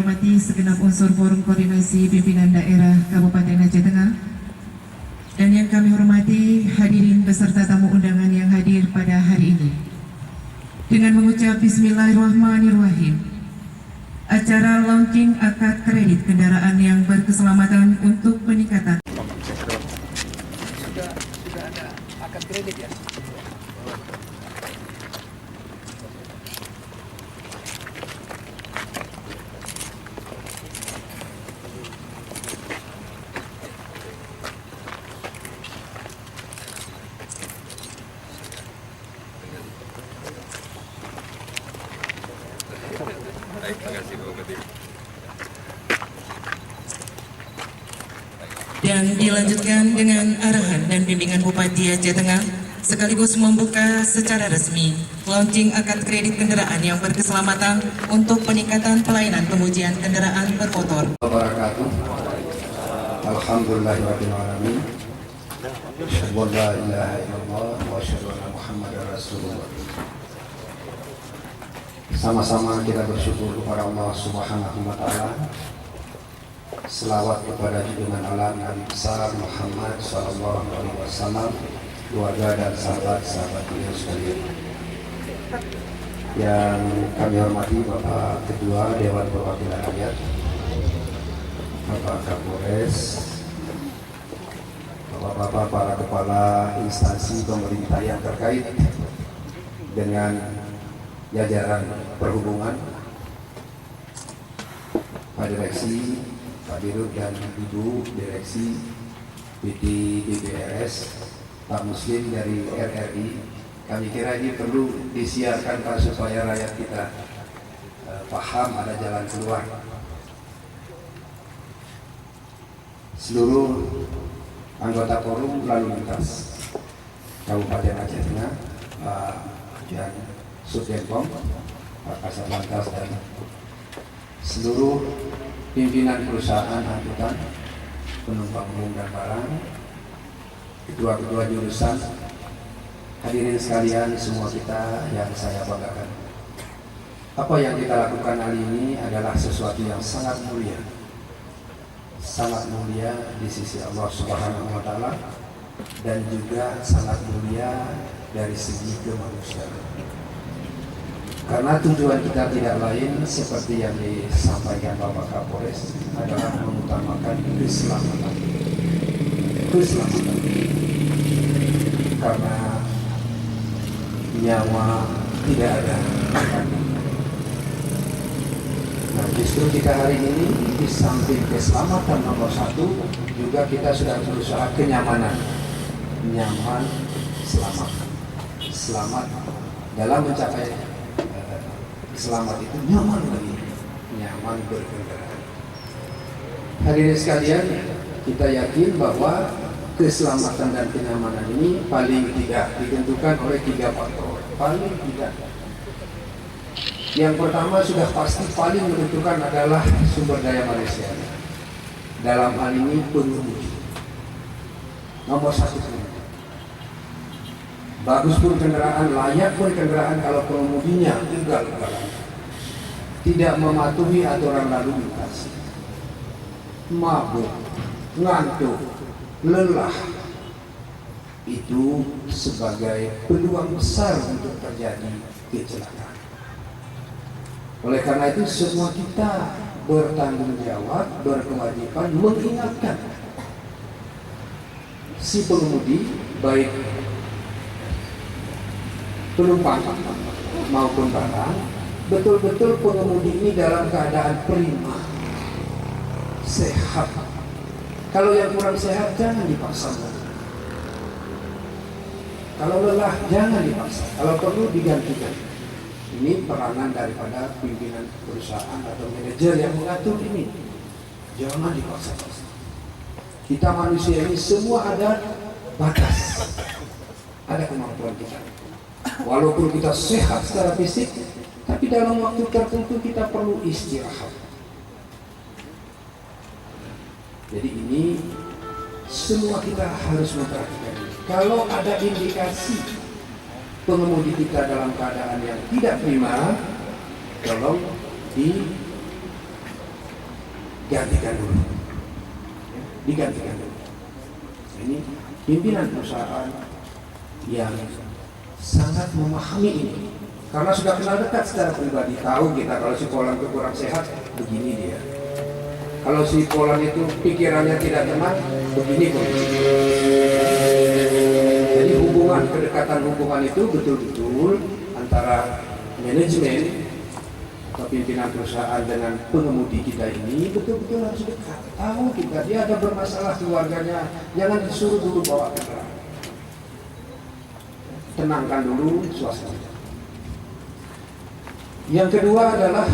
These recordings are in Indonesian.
hormati segenap unsur forum koordinasi pimpinan daerah Kabupaten Aceh Tengah, dan yang kami hormati hadirin beserta tamu undangan yang hadir pada hari ini. Dengan mengucap Bismillahirrahmanirrahim, acara launching akad kredit kendaraan yang berkeselamatan untuk peningkatan. Sudah ada akad kredit ya? Dan dilanjutkan dengan arahan dan bimbingan Bupati Aceh Tengah sekaligus membuka secara resmi launching akad kredit kendaraan yang berkeselamatan untuk peningkatan pelayanan pengujian kendaraan bermotor. Wabarakatuh. Alhamdulillahirabbil alamin. Asyhadu an la ilaha illallah wa asyhadu anna Muhammadar Rasulullah. Sama-sama kita bersyukur kepada Allah Subhanahu wa taala. Selawat kepada junjungan alam Nabi besar Muhammad sallallahu alaihi wasallam, keluarga dan sahabat-sahabat beliau sekalian. Yang kami hormati Bapak Ketua Dewan Perwakilan Rakyat, Bapak Kapolres, Bapak-bapak para kepala instansi pemerintah yang terkait dengan jajaran perhubungan, Pak Direksi, Pak Dirut dan Ibu Direksi PT BPRS, Pak Muslim dari RRI. Kami kira ini perlu disiarkan Pak supaya rakyat kita paham ada jalan keluar. Seluruh anggota forum lalu lintas Kabupaten Aceh Tengah, Pak dan Subdenpom, Pak Kasat Lantas dan seluruh pimpinan perusahaan angkutan penumpang umum dan barang, ketua-ketua jurusan, hadirin sekalian semua kita yang saya banggakan. Apa yang kita lakukan hari ini adalah sesuatu yang sangat mulia di sisi Allah Subhanahu wa taala, dan juga sangat mulia dari segi kemanusiaan. Karena tujuan kita tidak lain seperti yang disampaikan Bapak Kapolres adalah mengutamakan keselamatan. Karena nyawa tidak ada. Nah, justru kita hari ini di samping keselamatan nomor satu, juga kita sudah berusaha kenyamanan. Nyaman, selamat dalam mencapai selamat itu nyaman lagi, nyaman berkendaraan. Hadirin sekalian, kita yakin bahwa keselamatan dan kenyamanan ini paling tidak ditentukan oleh 3 faktor. Paling tidak. Yang pertama sudah pasti paling menentukan adalah sumber daya manusia. Dalam hal ini pengemudi. Nomor 1. Bagus pun kendaraan, layak pun kendaraan kalau pengemudinya ugal-ugalan, tidak mematuhi aturan lalu lintas, mabuk, ngantuk, lelah, itu sebagai peluang besar untuk terjadi kecelakaan. Oleh karena itu semua kita bertanggung jawab, berkewajiban mengingatkan si pengemudi, baik penumpang maupun barang, betul-betul pengemudi ini dalam keadaan prima, sehat. Kalau yang kurang sehat jangan dipaksa. Kalau lelah jangan dipaksa. Kalau perlu digantikan. Ini peranan daripada pimpinan perusahaan atau manajer yang mengatur ini. Jangan dipaksa-paksa. Kita manusia ini semua ada batas, ada kemampuan kita. Walaupun kita sehat secara fisik, tapi dalam waktu tertentu kita perlu istirahat. Jadi ini semua kita harus memperhatikan. Kalau ada indikasi pengemudi kita dalam keadaan yang tidak prima, tolong digantikan dulu. Digantikan dulu. Ini pimpinan perusahaan yang sangat memahami ini, karena sudah kenal dekat secara pribadi, tahu kita kalau si Polan itu kurang sehat, begini dia. Kalau si Polan itu pikirannya tidak tenang, begini kondisi. Jadi kedekatan hubungan itu betul-betul antara manajemen atau pimpinan perusahaan dengan pengemudi kita ini betul-betul harus dekat. Tahu kita, dia ada bermasalah keluarganya, jangan disuruh dulu bawa kendaraan. Tenangkan dulu suasana. Yang kedua adalah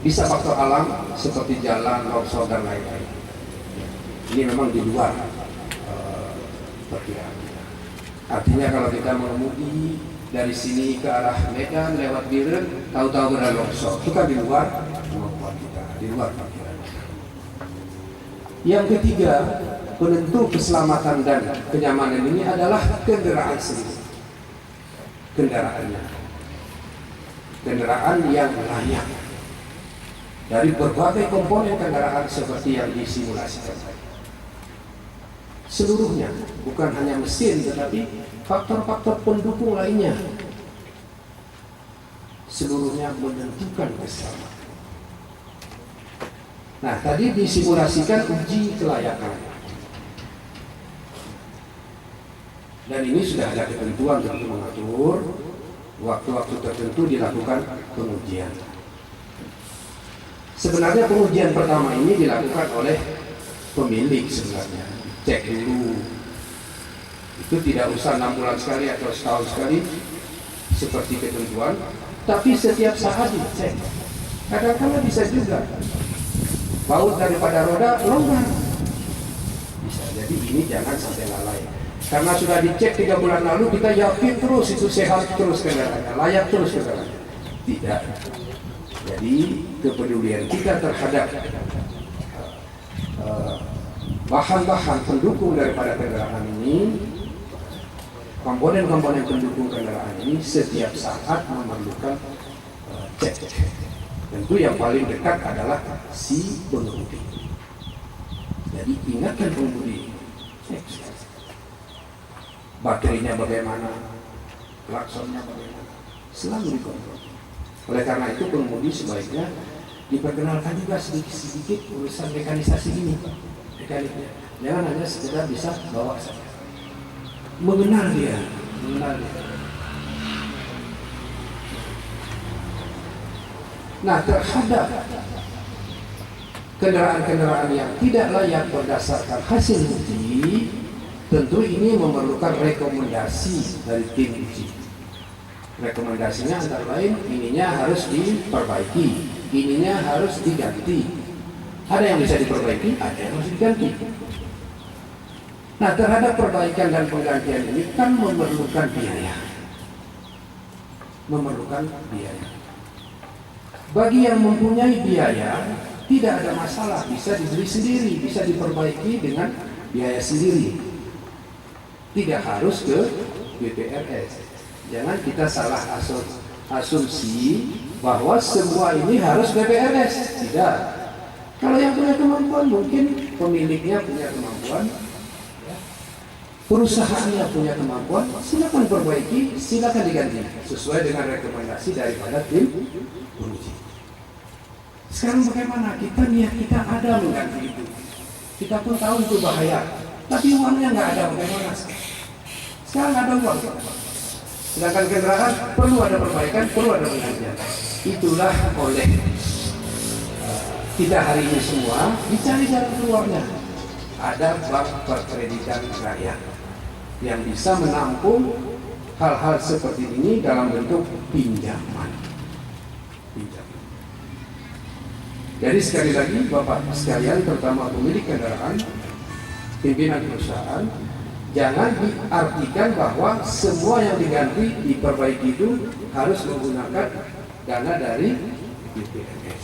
bisa faktor alam seperti jalan, longsor dan lain-lain. Ini memang di luar perkiraan kita. Artinya kalau kita mengemudi dari sini ke arah Medan lewat Biren, tahu-tahu ada longsor, itu kan di luar kemampuan kita, di luar perkiraan kita. Yang ketiga, penentu keselamatan dan kenyamanan ini adalah kendaraan sendiri. Kendaraan yang layak dari berbagai komponen kendaraan seperti yang disimulasikan. Seluruhnya, bukan hanya mesin, tetapi faktor-faktor pendukung lainnya. Seluruhnya menentukan keselamatan. Nah, tadi disimulasikan uji kelayakan. Dan ini sudah ada ketentuan untuk mengatur waktu-waktu tertentu dilakukan pengujian. Sebenarnya pengujian pertama ini dilakukan oleh pemilik sebenarnya. Cek dulu. Itu tidak usah 6 bulan sekali atau setahun sekali seperti ketentuan, tapi setiap saat dicek. Kadang-kadang bisa juga baut daripada roda longgar. Bisa jadi ini jangan sampai lalai. Karena sudah dicek 3 bulan lalu, kita yakin terus itu sehat terus kendaraannya, layak terus kendaraannya. Tidak. Jadi kepedulian kita terhadap bahan-bahan pendukung daripada kendaraan ini, komponen-komponen pendukung kendaraan ini setiap saat memerlukan cek. Tentu yang paling dekat adalah si pengemudi. Jadi ingatkan pengemudi, cek. Baterainya bagaimana, klaksonnya bagaimana, selalu dikontrol. Oleh karena itu pengemudi sebaiknya diperkenalkan juga sedikit-sedikit urusan mekanisasi ini. Mekaniknya, jangan hanya sekedar bisa bawa saja. Mengenal dia. Nah, terhadap kendaraan-kendaraan yang tidak layak berdasarkan hasil uji, tentu ini memerlukan rekomendasi dari tim uji. Rekomendasinya antara lain, ininya harus diperbaiki, ininya harus diganti. Ada yang bisa diperbaiki, ada yang harus diganti. Nah, terhadap perbaikan dan penggantian ini kan memerlukan biaya. Bagi yang mempunyai biaya, tidak ada masalah, bisa dibeli sendiri, bisa diperbaiki dengan biaya sendiri. Tidak harus ke BPRS. Jangan kita salah asumsi bahwa semua ini harus BPRS. Tidak. Kalau yang punya kemampuan, mungkin pemiliknya punya kemampuan, perusahaannya punya kemampuan, silakan perbaiki, silakan diganti sesuai dengan rekomendasi daripada tim uji. Sekarang bagaimana? Niat kita ada mengganti itu. Kita pun tahu itu bahaya, tapi uangnya nggak ada, bagaimana? Sekarang ada uang. Sedangkan kendaraan perlu ada perbaikan, perlu ada penggantian. Itulah oleh kita hari ini semua dicari jalan keluarnya. Ada bank perkreditan rakyat yang bisa menampung hal-hal seperti ini dalam bentuk pinjaman. Jadi sekali lagi Bapak sekalian, terutama pemilik kendaraan, pimpinan perusahaan, jangan diartikan bahwa semua yang diganti, diperbaiki itu harus menggunakan dana dari BPRS.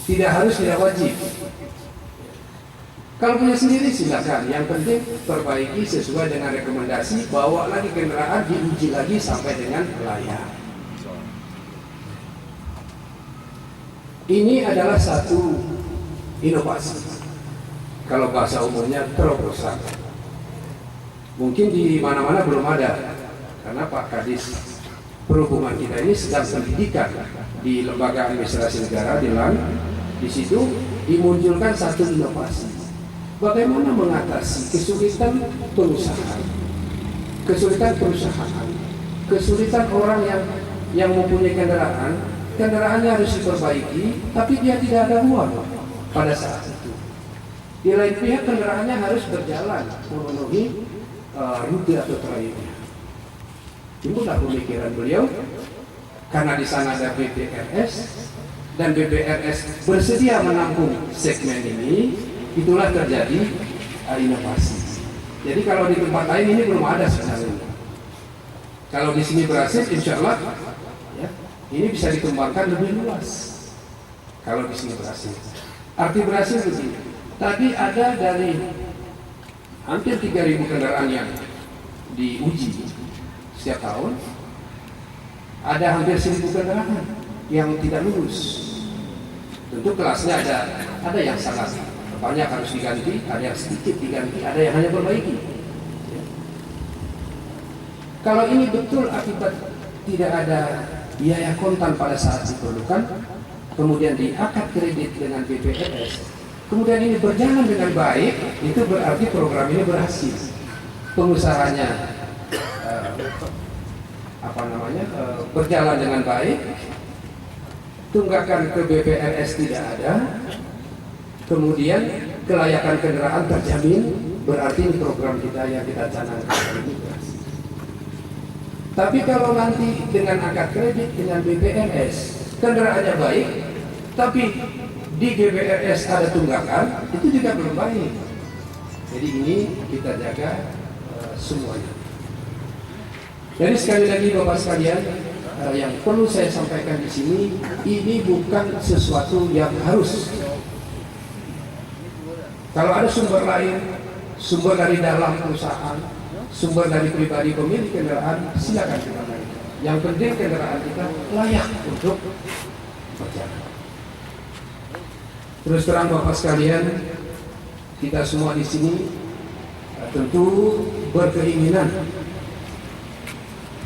Tidak harus, tidak wajib. Kalau punya sendiri silakan. Yang penting perbaiki sesuai dengan rekomendasi, bawa lagi kendaraan, diuji lagi sampai dengan layak. Ini adalah satu inovasi. Kalau bahasa umumnya terobosan. Mungkin di mana-mana belum ada, karena Pak Kadis Perhubungan kita ini sedang pendidikan di Lembaga Administrasi Negara di LAN. Di situ dimunculkan satu inovasi. Bagaimana mengatasi kesulitan pengusaha, kesulitan orang yang mempunyai kendaraannya harus diperbaiki, tapi dia tidak ada uang pada saat itu. Di lain pihak kendaraannya harus berjalan memenuhi rute atau trayeknya. Itulah pemikiran beliau, karena di sana ada BPRS dan BPRS bersedia menampung segmen ini, itulah terjadi inovasi. Jadi kalau di tempat lain ini belum ada sebenarnya. Kalau di sini berhasil, insya Allah ya, ini bisa dikembangkan lebih luas. Kalau di sini berhasil, arti berhasil begini. Tadi ada dari hampir 3.000 kendaraan yang diuji setiap tahun, ada hampir 1.000 kendaraan yang tidak lulus. Tentu kelasnya ada yang sangat banyak harus diganti, ada yang sedikit diganti, ada yang hanya perbaiki. Kalau ini betul akibat tidak ada biaya kontan pada saat diperlukan, kemudian diangkat kredit dengan BPRS, kemudian ini berjalan dengan baik, itu berarti program ini berhasil. Pengusahanya berjalan dengan baik, tunggakan ke BPRS tidak ada, kemudian kelayakan kendaraan terjamin, berarti ini program kita yang kita canangkan ini berhasil. Tapi kalau nanti dengan angkat kredit dengan BPRS kendaraannya baik, tapi di BPRS ada tunggakan, itu juga belum baik. Jadi ini kita jaga semuanya. Jadi sekali lagi Bapak sekalian, yang perlu saya sampaikan di sini, ini bukan sesuatu yang harus. Kalau ada sumber lain, sumber dari dalam perusahaan, sumber dari pribadi pemilik kendaraan, silakan kita naik. Yang penting kendaraan kita layak untuk berjalan. Terus terang Bapak sekalian, kita semua di sini tentu berkeinginan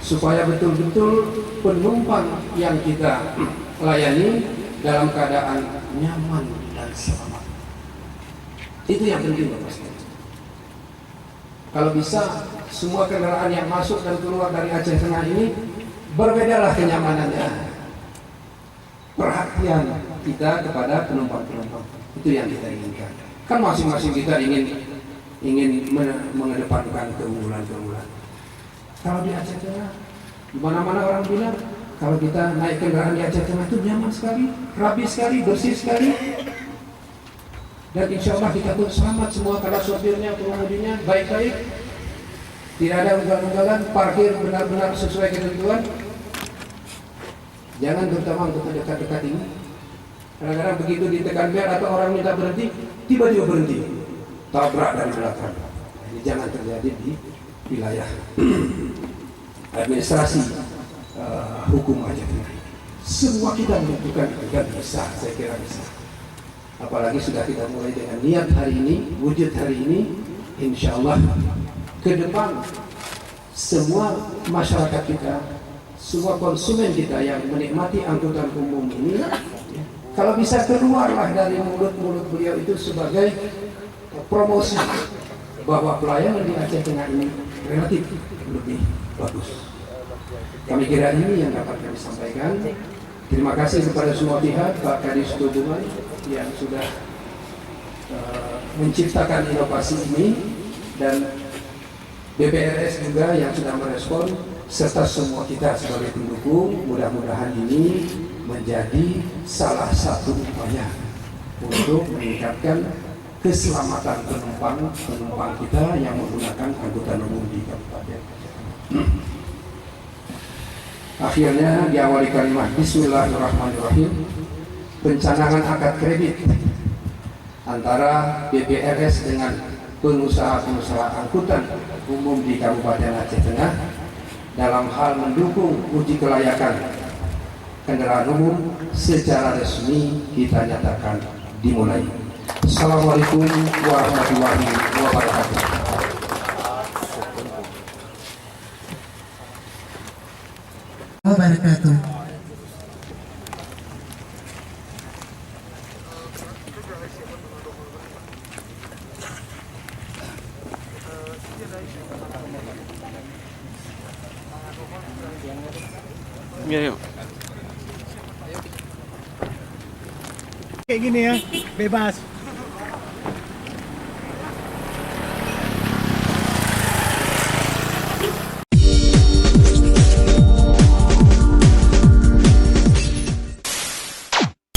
supaya betul-betul penumpang yang kita layani dalam keadaan nyaman dan selamat. Itu yang penting Bapak sekalian. Kalau bisa semua kendaraan yang masuk dan keluar dari Aceh Tengah ini berbedalah kenyamanannya. Perhatian kita kepada penumpang-penumpang, itu yang kita inginkan. Kan masing-masing kita ingin mengedepankan keunggulan. Kalau di Aceh Tengah, di mana-mana orang bilang kalau kita naik kendaraan di Aceh Tengah itu nyaman sekali, rapi sekali, bersih sekali, dan insya Allah kita pun selamat semua karena sopirnya, pengemudinya baik-baik, tidak ada ugal-ugalan, parkir benar-benar sesuai ketentuan. Jangan terutama untuk dekat-dekat ini. Kadang-kadang begitu ditekan bel atau orang minta berhenti, tiba-tiba berhenti, tabrak dari belakang. Ini jangan terjadi di wilayah administrasi hukum Aceh Tengah. Semua kita membutuhkan juga bisa, saya kira bisa. Apalagi sudah kita mulai dengan niat hari ini, wujud hari ini, insya Allah ke depan semua masyarakat kita, semua konsumen kita yang menikmati angkutan umum ini, kalau bisa keluarlah dari mulut-mulut beliau itu sebagai promosi bahwa pelayanan di Aceh Tengah ini relatif lebih bagus. Kami kira ini yang dapat kami sampaikan. Terima kasih kepada semua pihak, Pak Kadis Perhubungan yang sudah menciptakan inovasi ini, dan BPRS juga yang sudah merespon, serta semua kita sebagai pendukung. Mudah-mudahan ini menjadi salah satu upaya untuk meningkatkan keselamatan penumpang kita yang menggunakan angkutan umum di Kabupaten. Akhirnya diawali kalimat Bismillahirrahmanirrahim, pencanangan akad kredit antara BPRS dengan pengusaha-pengusaha angkutan umum di Kabupaten Aceh Tengah dalam hal mendukung uji kelayakan kendaraan umum secara resmi kita nyatakan dimulai. Assalamualaikum warahmatullahi wabarakatuh. Wabarakatuh. Kayak gini ya, bebas.